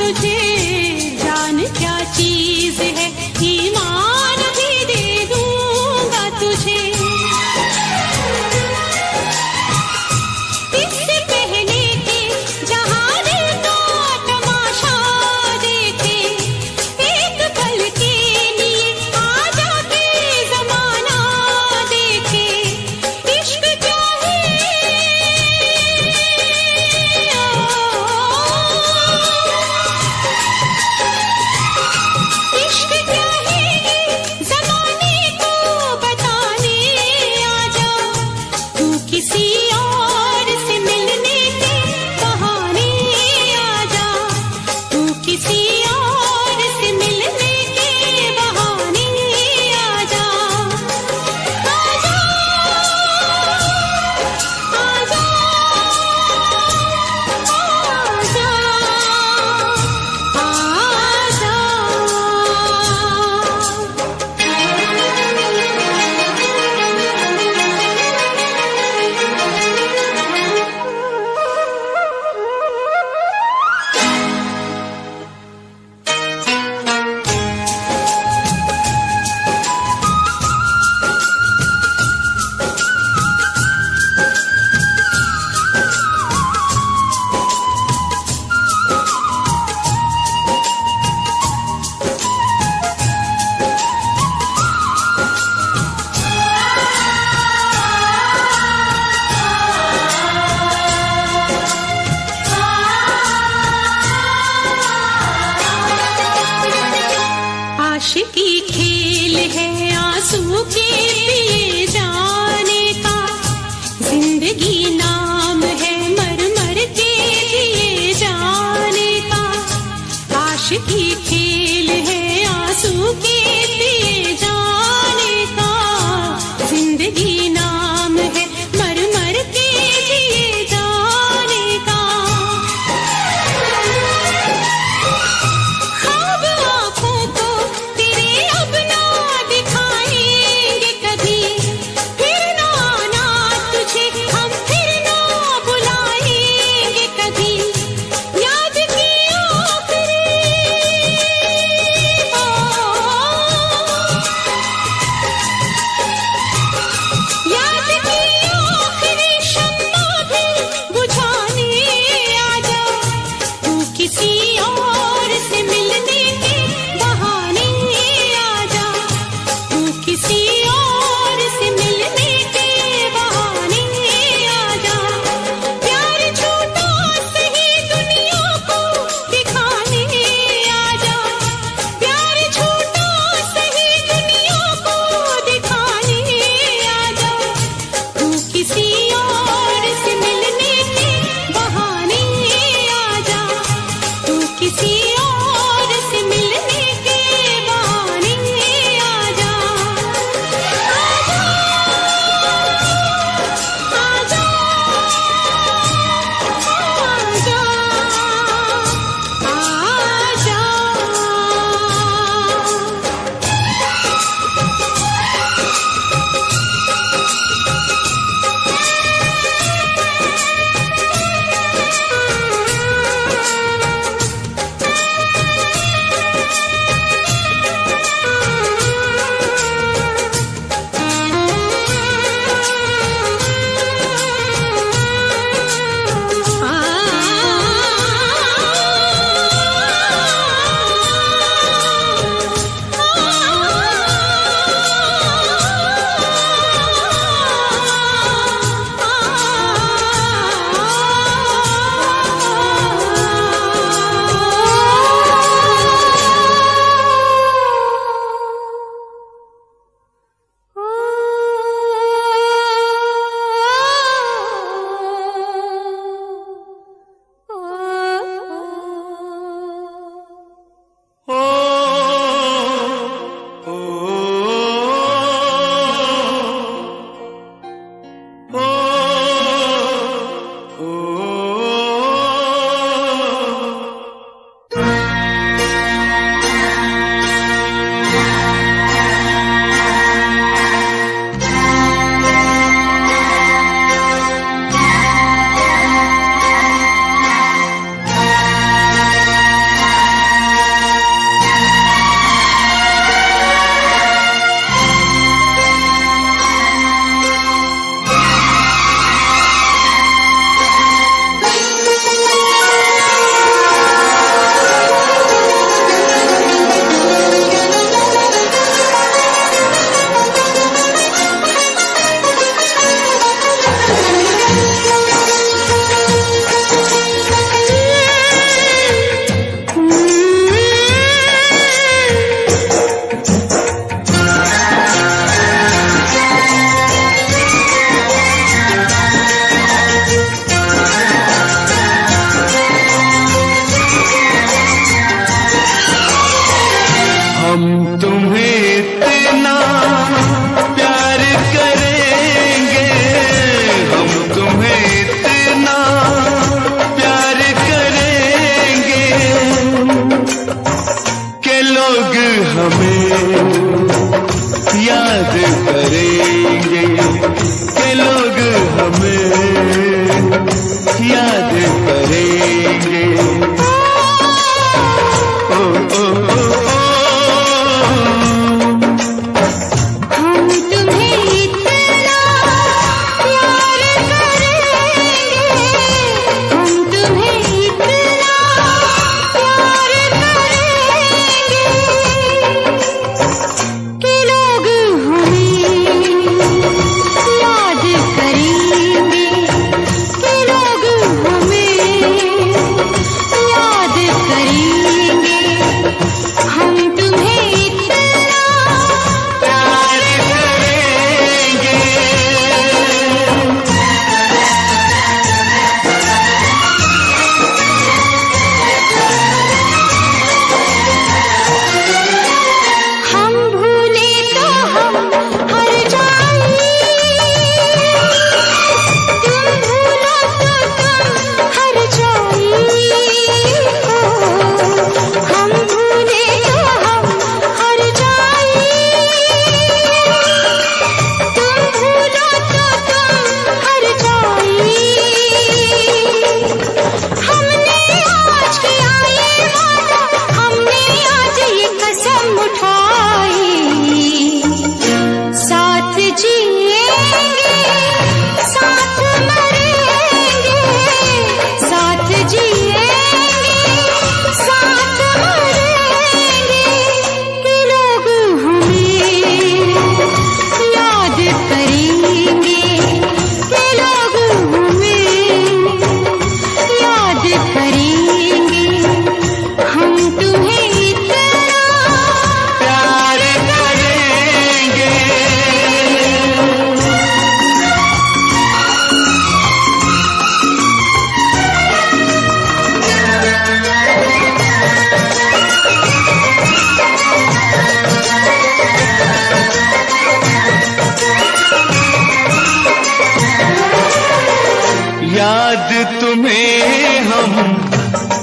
तुझे, जान क्या चीज है, ईमान भी दे दूंगा तुझे। इससे पहले कि जहां दिल का तमाशा देखे, एक पल के लिए आजा के जमाना देखे। इश्क जमाने को बताने आजा, तू किसी और से मिलने के बहाने आजा, तू किसी और से मिलने के बहाने आजा। आजा आजा आशिकी खेल है आंसू के पिए जाने का, जिंदगी नाम है मर मर के जिए जाने का। आशिकी खेल है आंसू के पिए जाने का, जिंदगी नाम है मर मर के जिए जाने का। ख्वाब आँखों को तेरे अब ना दिखाएंगे कभी, फिर ना आना तुझे हम फिर ना बुलाएंगे कभी। याद की आखिरी हम तुम्हें इतना प्यार करेंगे, हम तुम्हें इतना प्यार करेंगे कि लोग हमें याद करेंगे, कि लोग हमें याद करेंगे। ओ ओ ओ हम तुम्हें इतना प्यार करेंगे, हम तुम्हें इतना प्यार करेंगे कि लोग हमें याद करेंगे, कि लोग हमें याद करेंगे। हम तुम्हें इतना प्यार करेंगे। हम भूले तो हम हर जाएं, तुम भूलो तो तुम हर जाएं। हम भूले तो हम हर जाएं, तुम भूलो तो तुम हर जाएं। हमने आज किया ये वादा, हमने आज ये कसम उठाई, साथ जिएंगे साथ मरेंगे, साथ जिएंगे साथ मरेंगे कि लोग हमें याद करेंगे, कि लोग हमें याद करेंगे। हम तुम्हें इतना प्यार करेंगे। याद तुम्हें हम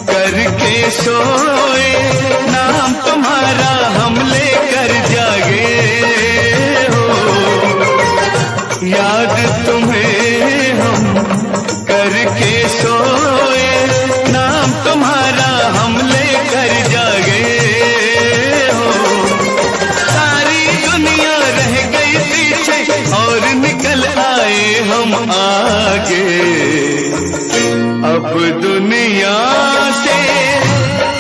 करके सोए, नाम तुम्हारा हम लेकर जागे हो। याद तुम्हें हम करके सोए, नाम तुम्हारा हम लेकर जागे हो। सारी दुनिया रह गई पीछे और निकल आए हम आगे। अब दुनिया से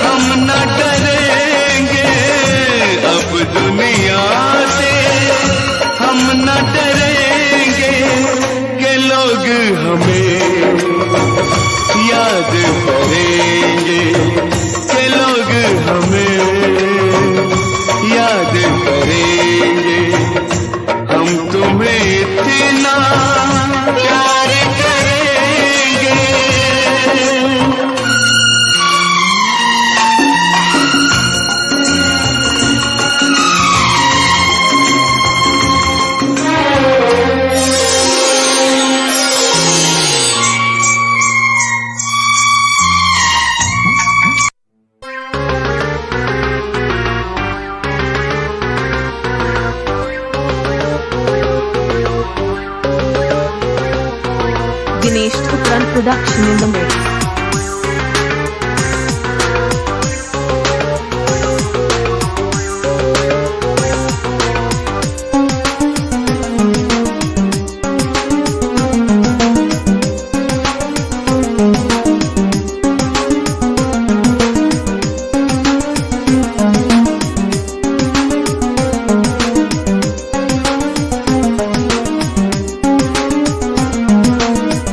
हम न डरेंगे, अब दुनिया से हम न डरेंगे कि लोग हमें याद करेंगे, कि लोग हमें याद करेंगे। हम तुम्हें इतना प्यार करेंगे। Dinesh Thukran production in the mix.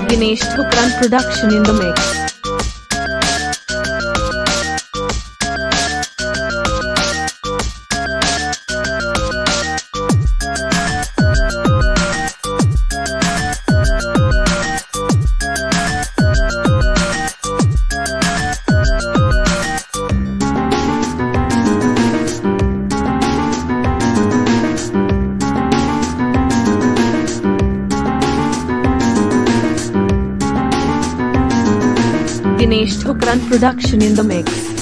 Dinesh Thukran production in the mix. Dinesh Thukran production in the mix.